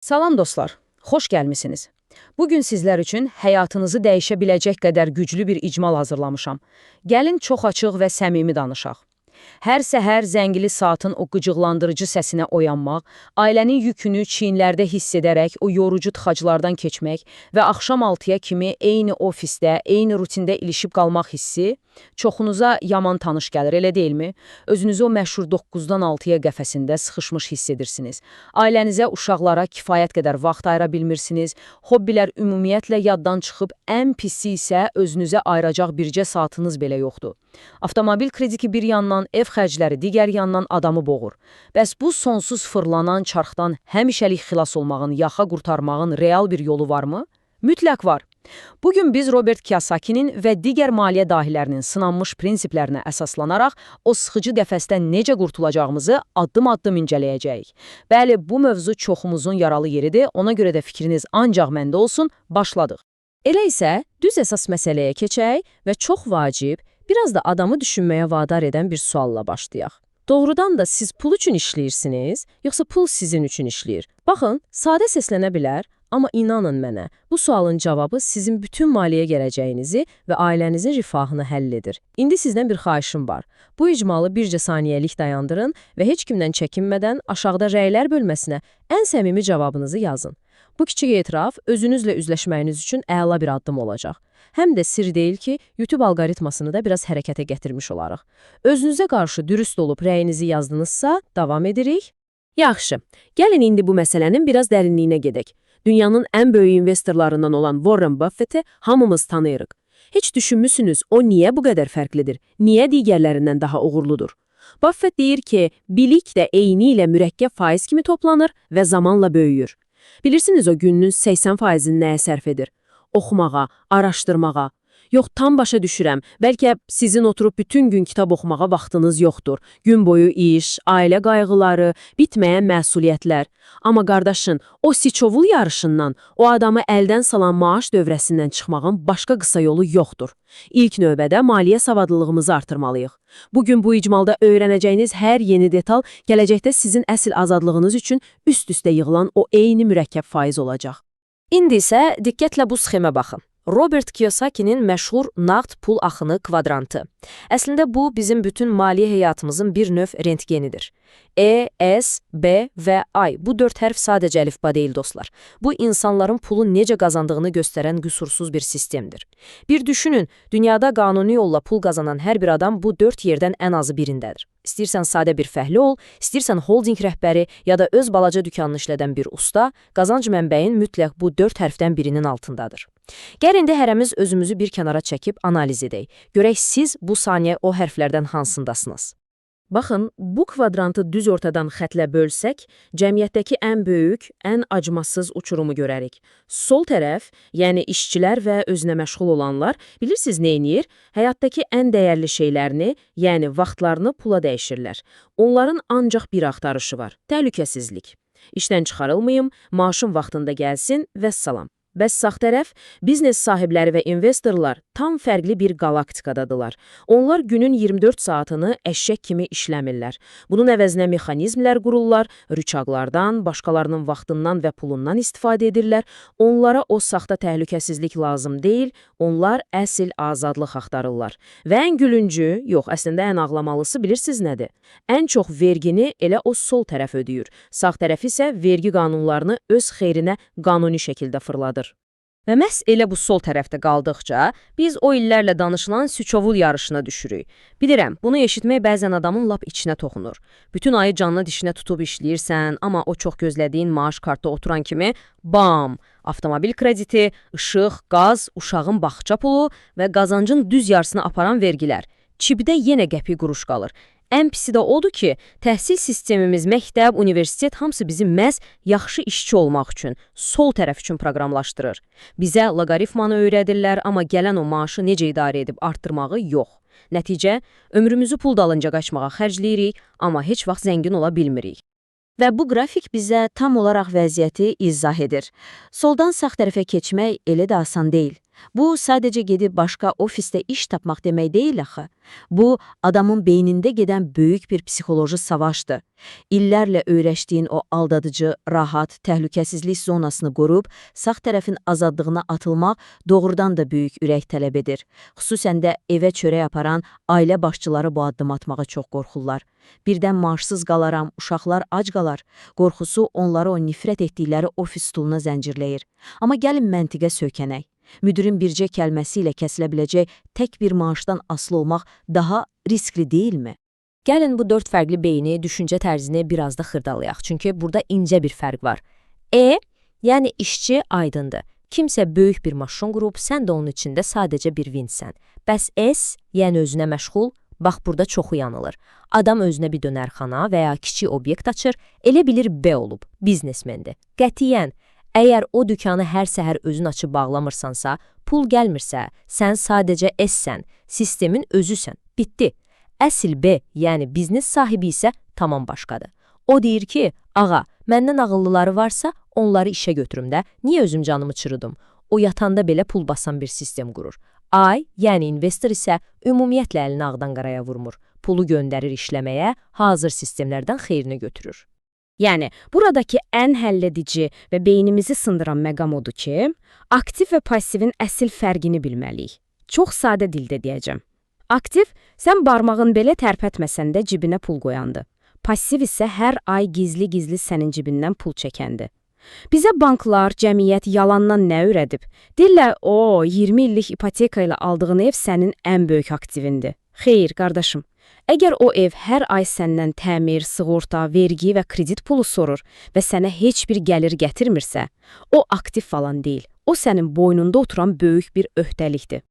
Salam dostlar, xoş gəlmisiniz. Bugün sizlər üçün həyatınızı dəyişə biləcək qədər güclü bir icmal hazırlamışam. Gəlin çox açıq və səmimi danışaq. Hər səhər zəngili saatın o qıcıqlandırıcı səsinə oyanmaq, ailənin yükünü çiyinlərdə hiss edərək o yorucu tıxaclardan keçmək və axşam 6-ya kimi eyni ofisdə, eyni rutində ilişib qalmaq hissi çoxunuza yaman tanış gəlir, elə deyilmi? Özünüzü o məşhur 9-dan 6-ya qəfəsində sıxışmış hiss edirsiniz. Ailənizə, uşaqlara kifayət qədər vaxt ayıra bilmirsiniz, hobbilər ümumiyyətlə yaddan çıxıb, ən pisi isə özünüzə ayıracaq bircə saatınız belə yoxdur. Avtomobil krediti bir yandan, ev xərcləri digər yandan adamı boğur. Bəs bu sonsuz fırlanan çarxdan həmişəlik xilas olmağın, yaxa qurtarmağın real bir yolu varmı? Mütləq var. Bugün biz Robert Kiyosakinin və digər maliyyə dahilərinin sınanmış prinsiplərinə əsaslanaraq o sıxıcı qəfəsdən necə qurtulacağımızı addım-addım incələyəcəyik. Bəli, bu mövzu çoxumuzun yaralı yeridir, ona görə də fikriniz ancaq məndə olsun, başladıq. Elə isə düz əsas məsələyə keçək və çox vacib, biraz da adamı düşünməyə vadar edən bir sualla başlayaq. Doğrudan da siz pul üçün işləyirsiniz, yoxsa pul sizin üçün işləyir? Baxın, sadə səslənə bilər, amma inanın mənə, bu sualın cavabı sizin bütün maliyyə gələcəyinizi və ailənizin rifahını həll edir. İndi sizdən bir xahişim var. Bu icmalı bircə saniyəlik dayandırın və heç kimdən çəkinmədən aşağıda rəylər bölməsinə ən səmimi cavabınızı yazın. Bu kiçik etiraf özünüzlə üzləşməyiniz üçün əla bir addım olacaq. Həm də sir deyil ki, YouTube alqoritmasını da biraz hərəkətə gətirmiş olarıq. Özünüzə qarşı dürüst olub rəyinizi yazdınızsa, davam edirik. Yaxşı, gəlin indi bu məsələnin biraz dərinliyinə gedək. Dünyanın ən böyük investorlarından olan Warren Buffett'i hamımız tanıyırıq. Heç düşünmüsünüz, o niyə bu qədər fərqlidir? Niyə digərlərindən daha uğurludur? Buffett deyir ki, bilik də eyni ilə mürəkkəb faiz kimi toplanır və zamanla böyüyür. Bilirsiniz o gününün 80%-ni nəyə sərf edir? Oxumağa, araşdırmağa. Yox, tam başa düşürəm. Bəlkə sizin oturub bütün gün kitab oxumağa vaxtınız yoxdur. Gün boyu iş, ailə qayğıları, bitməyən məsuliyyətlər. Amma qardaşın, o siçovul yarışından, o adamı əldən salan maaş dövrəsindən çıxmağın başqa qısa yolu yoxdur. İlk növbədə maliyyə savadlılığımızı artırmalıyıq. Bugün bu icmalda öyrənəcəyiniz hər yeni detal gələcəkdə sizin əsl azadlığınız üçün üst-üstə yığılan o eyni mürəkkəb faiz olacaq. İndi isə diqqətlə bu sxemə baxın. Robert Kiyosakinin məşhur nağd pul axını kvadrantı. Əslində bu bizim bütün maliyyə həyatımızın bir növ rentgenidir. E, S, B və I. Bu 4 hərf sadəcə əlifba deyil dostlar. Bu insanların pulu necə qazandığını göstərən qüsursuz bir sistemdir. Bir düşünün, dünyada qanuni yolla pul qazanan hər bir adam bu 4 yerdən ən azı birindədir. İstəyirsən sadə bir fəhli ol, istəyirsən holding rəhbəri ya da öz balaca dükanını işlədən bir usta, qazanc mənbəyin mütləq bu 4 hərfdən birinin altındadır. Gəlin indi hərəmiz özümüzü bir kənara çəkib analiz edək. Görək siz bu saniyə o hərflərdən hansındasınız? Baxın, bu kvadrantı düz ortadan xətlə bölsək, cəmiyyətdəki ən böyük, ən acımasız uçurumu görərik. Sol tərəf, yəni işçilər və özünə məşğul olanlar, bilirsiniz nə edir? Həyatdakı ən dəyərli şeylərini, yəni vaxtlarını pula dəyişirlər. Onların ancaq bir axtarışı var, təhlükəsizlik. İşdən çıxarılmayım, maaşım vaxtında gəlsin və salam. Bəs sağ tərəf, biznes sahibləri və investorlar tam fərqli bir galaktikadadılar. Onlar günün 24 saatını əşək kimi işləmirlər. Bunun əvəzinə mexanizmlər qururlar, rüçaqlardan, başqalarının vaxtından və pulundan istifadə edirlər. Onlara o saxta təhlükəsizlik lazım deyil, onlar əsl azadlıq axtarırlar. Və ən gülüncü, yox, əslində ən ağlamalısı bilirsiniz nədir? Ən çox vergini elə o sol tərəf ödəyir. Sağ tərəf isə vergi qanunlarını öz xeyrinə qanuni şəkildə fırladır. Və məhz elə bu sol tərəfdə qaldıqca, biz o illərlə danışılan süçovul yarışına düşürük. Bilirəm, bunu eşitmək bəzən adamın lap içinə toxunur. Bütün ayı canlı dişinə tutub işləyirsən, amma o çox gözlədiyin maaş kartda oturan kimi, bam! Avtomobil krediti, işıq, qaz, uşağın bağça pulu və qazancın düz yarısını aparan vergilər. Çibdə yenə qəpik quruş qalır. Ən pisi də odur ki, təhsil sistemimiz, məktəb, universitet hamısı bizi məhz yaxşı işçi olmaq üçün, sol tərəf üçün proqramlaşdırır. Bizə loqaritmanı öyrədirlər, amma gələn o maaşı necə idarə edib artdırmağı yox. Nəticə, ömrümüzü pul dalınca qaçmağa xərcləyirik, amma heç vaxt zəngin ola bilmirik. Və bu qrafik bizə tam olaraq vəziyyəti izah edir. Soldan sağ tərəfə keçmək elə də asan deyil. Bu sadəcə gedib başqa ofisdə iş tapmaq demək deyil axı. Bu, adamın beynində gedən böyük bir psixoloji savaşdır. İllərlə öyrəşdiyin o aldadıcı, rahat, təhlükəsizlik zonasını qorub, sağ tərəfin azadlığına atılmaq doğrudan da böyük ürək tələb edir. Xüsusən də evə çörək aparan ailə başçıları bu addım atmağa çox qorxurlar. Birdən maaşsız qalaram, uşaqlar ac qalar. Qorxusu onları o nifrət etdikləri ofis stuluna zəncirləyir. Amma gəlin məntiqə söykənək. Müdirin bircə kəlməsi ilə kəsilə biləcək tək bir maaşdan asılı olmaq daha riskli deyilmi? Gəlin bu 4 fərqli beyni, düşüncə tərzini biraz da xırdalayaq. Çünki burada incə bir fərq var. Yəni işçi aydındır. Kimsə böyük bir maşın qurub, sən də onun içində sadəcə bir vinsən. Bəs S, yəni özünə məşğul, bax burada çoxu yanılır. Adam özünə bir dönərxana və ya kiçik obyekt açır, elə bilir B olub, biznesmendir. Qətiyyən, əgər o dükanı hər səhər özün açıb bağlamırsansa, pul gəlmirsə, sən sadəcə S-sən, sistemin özüsən, bitdi. Əsl B, yəni biznes sahibi isə tamam başqadır. O deyir ki, ağa, məndən ağıllıları varsa, onları işə götürüm də, niyə özüm canımı çırıdım? O yatanda belə pul basan bir sistem qurur. I, yəni investor isə ümumiyyətlə əlini ağdan qaraya vurmur. Pulu göndərir işləməyə, hazır sistemlərdən xeyrini götürür. Yəni, buradakı ən həlledici və beynimizi sındıran məqam odur ki, aktiv və passivin əsl fərqini bilməliyik. Çox sadə dildə deyəcəm. Aktiv, sən barmağın belə tərpətməsən də cibinə pul qoyandı. Passiv isə hər ay gizli-gizli sənin cibindən pul çəkəndi. Bizə banklar, cəmiyyət yalandan nə öyrədib? Deyirlər, 20 illik ipoteka ilə aldığın ev sənin ən böyük aktivindir. Xeyr, qardaşım. Əgər o ev hər ay səndən təmir, sığorta, vergi və kredit pulu sorur və sənə heç bir gəlir gətirmirsə, o aktiv falan deyil. O sənin boynunda oturan böyük bir öhdəlikdir.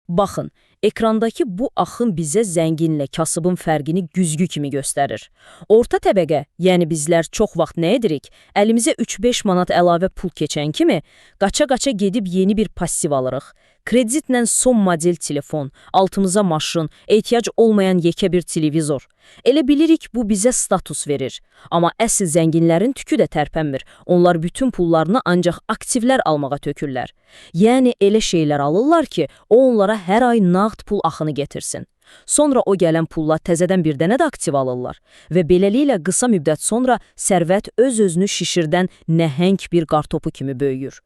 Baxın, ekrandakı bu axın bizə zənginlə kasıbın fərqini güzgü kimi göstərir. Orta təbəqə, yəni bizlər çox vaxt nə edirik? Əlimizə 3-5 manat əlavə pul keçən kimi, qaça-qaça gedib yeni bir passiv alırıq. Kreditlə son model telefon, altımıza maşın, ehtiyac olmayan yekə bir televizor. Elə bilirik bu bizə status verir. Amma əsl zənginlərin tükü də tərpənmir. Onlar bütün pullarını ancaq aktivlər almağa tökürlər. Yəni elə şeylər alırlar ki, o onlara hər ay nağd pul axını getirsin. Sonra o gələn pulla təzədən bir dənə də aktiv alırlar. Və beləliklə qısa müddət sonra sərvət öz-özünü şişirdən nəhəng bir qartopu kimi böyüyür.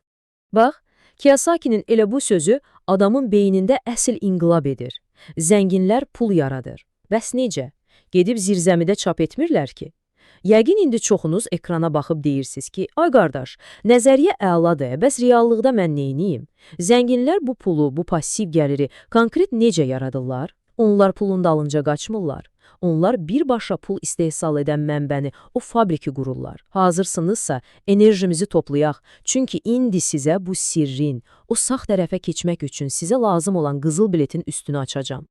Bax, Kiyosakinin elə bu sözü adamın beynində əsl inqilab edir. Zənginlər pul yaradır. Bəs necə? Gedib zirzəmidə çap etmirlər ki. Yəqin indi çoxunuz ekrana baxıb deyirsiniz ki, ay qardaş, nəzəriyyə əladır, bəs reallıqda mən neyniyim? Zənginlər bu pulu, bu passiv gəliri konkret necə yaradırlar? Onlar pulun dalınca qaçmırlar. Onlar birbaşa pul istehsal edən mənbəni, o fabriki qururlar. Hazırsınızsa enerjimizi toplayaq. Çünki indi sizə bu sirrin, o sağ tərəfə keçmək üçün sizə lazım olan qızıl biletin üstünü açacağam.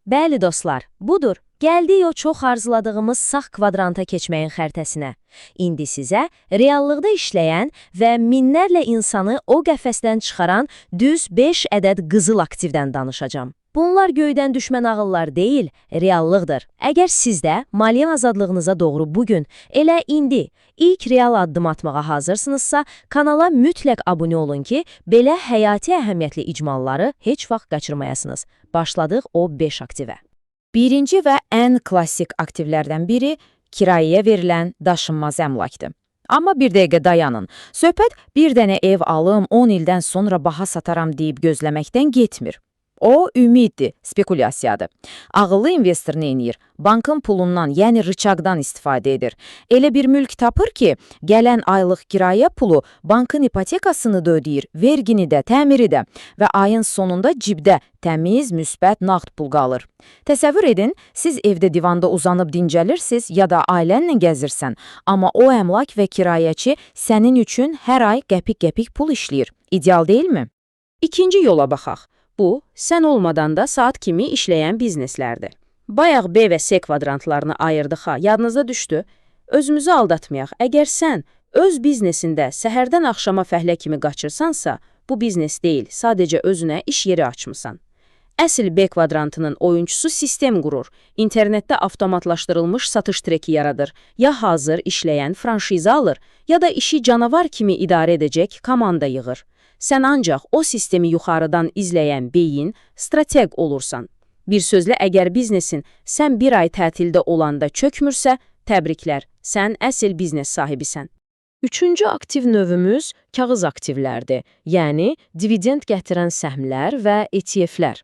Bəli dostlar, budur. Gəldik o çox arzuladığımız sağ kvadranta keçməyin xəritəsinə. İndi sizə reallıqda işləyən və minlərlə insanı o qəfəsdən çıxaran düz 5 ədəd qızıl aktivdən danışacağam. Bunlar göydən düşmən ağıllar deyil, reallıqdır. Əgər siz də maliyyə azadlığınıza doğru bugün, elə indi ilk real addım atmağa hazırsınızsa, kanala mütləq abunə olun ki, belə həyati əhəmiyyətli icmalları heç vaxt qaçırmayasınız. Başladıq o 5 aktivə. Birinci və ən klassik aktivlərdən biri kirayəyə verilən daşınmaz əmlakdır. Amma bir dəqiqə dayanın. Söhbət bir dənə ev alım, 10 ildən sonra baha sataram deyib gözləməkdən getmir. O, ümiddir, spekulyasiyadır. Ağıllı investor nə edir? Bankın pulundan, yəni rıçaqdan istifadə edir. Elə bir mülk tapır ki, gələn aylıq kirayə pulu bankın ipotekasını da ödəyir, vergini də, təmiri də və ayın sonunda cibdə təmiz, müsbət, nağd pul qalır. Təsəvvür edin, siz evdə divanda uzanıb dincəlirsiniz ya da ailənlə gəzirsən, amma o əmlak və kirayəçi sənin üçün hər ay qəpik-qəpik pul işləyir. İdeal deyilmi? İkinci yola baxaq. Bu, sən olmadan da saat kimi işləyən bizneslərdir. Bayaq B və C kvadrantlarını ayırdıq ha, yadınıza düşdü. Özümüzü aldatmayaq. Əgər sən öz biznesində səhərdən axşama fəhlə kimi qaçırsansa, bu biznes deyil, sadəcə özünə iş yeri açmısan. Əsl B kvadrantının oyunçusu sistem qurur, internetdə avtomatlaşdırılmış satış treki yaradır, ya hazır işləyən franşiza alır, ya da işi canavar kimi idarə edəcək komanda yığır. Sən ancaq o sistemi yuxarıdan izləyən beyin, strateq olursan. Bir sözlə, əgər biznesin sən bir ay tətildə olanda çökmürsə, təbriklər, sən əsl biznes sahibisən. Üçüncü aktiv növümüz kağız aktivlərdir, yəni dividend gətirən səhmlər və ETF-lər.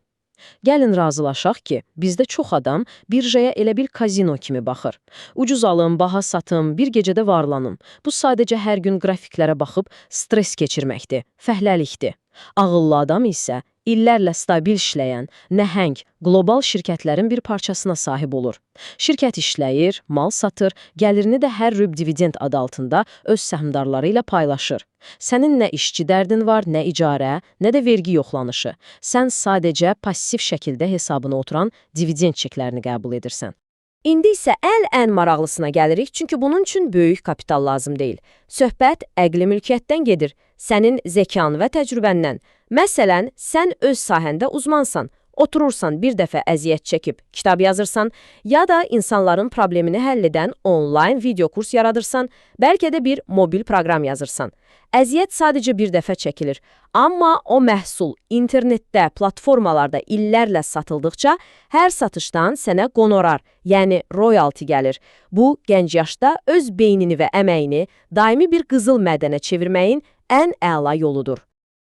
Gəlin razılaşaq ki, bizdə çox adam birjaya elə bir kazino kimi baxır. Ucuz alım, baha satım, bir gecədə varlanım. Bu sadəcə hər gün qrafiklərə baxıb stres keçirməkdir, fəhləlikdir. Ağıllı adam isə illərlə stabil işləyən, nəhəng, qlobal şirkətlərin bir parçasına sahib olur. Şirkət işləyir, mal satır, gəlirini də hər rüb dividend adı altında öz səhmdarları ilə paylaşır. Sənin nə işçi dərdin var, nə icarə, nə də vergi yoxlanışı. Sən sadəcə passiv şəkildə hesabına oturan dividend çeklərini qəbul edirsən. İndi isə ən maraqlısına gəlirik, çünki bunun üçün böyük kapital lazım deyil. Söhbət əqli mülkiyyətdən gedir, sənin zəkan və təcrübəndən. Məsələn, sən öz sahəndə uzmansan, oturursan bir dəfə əziyyət çəkib kitab yazırsan, ya da insanların problemini həll edən onlayn video kurs yaradırsan, bəlkə də bir mobil proqram yazırsan. Əziyyət sadəcə bir dəfə çəkilir, amma o məhsul internetdə, platformalarda illərlə satıldıqca hər satışdan sənə qonorar, yəni royalty gəlir. Bu, gənc yaşda öz beynini və əməyini daimi bir qızıl mədənə çevirməyin ən əla yoludur.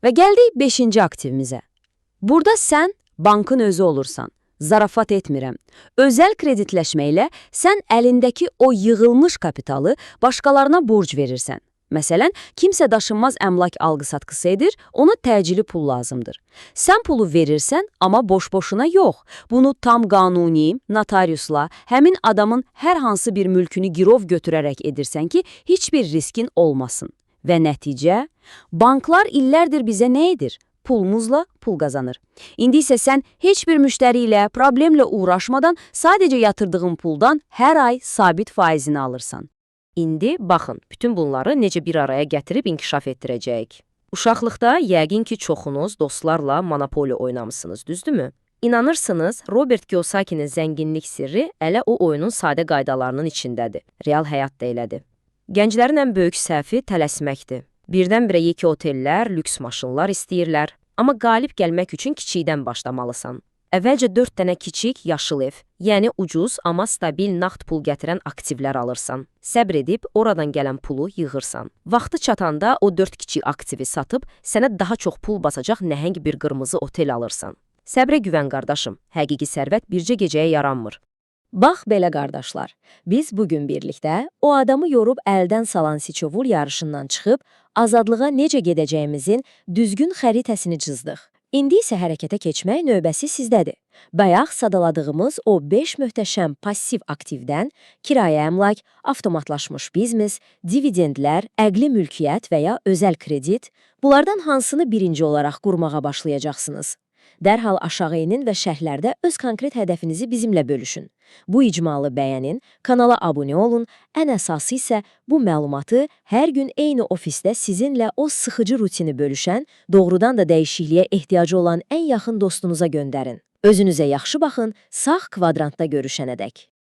Və gəldik 5-ci aktivimizə. Burada sən bankın özü olursan. Zarafat etmirəm. Özəl kreditləşməklə sən əlindəki o yığılmış kapitalı başqalarına borc verirsən. Məsələn, kimsə daşınmaz əmlak alqı-satqısı edir, ona təcili pul lazımdır. Sən pulu verirsən, amma boş-boşuna yox. Bunu tam qanuni, notariusla, həmin adamın hər hansı bir mülkünü girov götürərək edirsən ki, heç bir riskin olmasın. Və nəticə, banklar illərdir bizə nə edir? Pulumuzla pul qazanır. İndi isə sən heç bir müştəri ilə, problemlə uğraşmadan sadəcə yatırdığın puldan hər ay sabit faizini alırsan. İndi baxın, bütün bunları necə bir araya gətirib inkişaf etdirəcəyik. Uşaqlıqda yəqin ki, çoxunuz dostlarla Monopoly oynamısınız, düzdürmü? İnanırsınız, Robert Kiyosakinin zənginlik sirri elə o oyunun sadə qaydalarının içindədir. Real həyat da elədir. Gənclərin ən böyük səhvi tələsməkdir. Birdən-birə yekə otellər, lüks maşınlar istəyirlər. Amma qalib gəlmək üçün kiçikdən başlamalısan. Əvvəlcə 4 dənə kiçik, yaşıl ev, yəni ucuz, amma stabil nağd pul gətirən aktivlər alırsan. Səbr edib, oradan gələn pulu yığırsan. Vaxtı çatanda o 4 kiçik aktivi satıb, sənə daha çox pul basacaq nəhəng bir qırmızı otel alırsan. Səbrə güvən, qardaşım, həqiqi sərvət bircə gecəyə yaranmır. Bax belə qardaşlar, biz bugün birlikdə o adamı yorub əldən salan Siçovul yarışından çıxıb, azadlığa necə gedəcəyimizin düzgün xəritəsini cızdıq. İndi isə hərəkətə keçmək növbəsi sizdədir. Bayaq sadaladığımız o 5 möhtəşəm passiv aktivdən kirayə əmlak, avtomatlaşmış biznes, dividendlər, əqli mülkiyyət və ya özəl kredit, bunlardan hansını birinci olaraq qurmağa başlayacaqsınız? Dərhal aşağı inin və şərhlərdə öz konkret hədəfinizi bizimlə bölüşün. Bu icmalı bəyənin, kanala abunə olun, ən əsası isə bu məlumatı hər gün eyni ofisdə sizinlə o sıxıcı rutini bölüşən, doğrudan da dəyişikliyə ehtiyacı olan ən yaxın dostunuza göndərin. Özünüzə yaxşı baxın, sağ kvadrantda görüşənədək.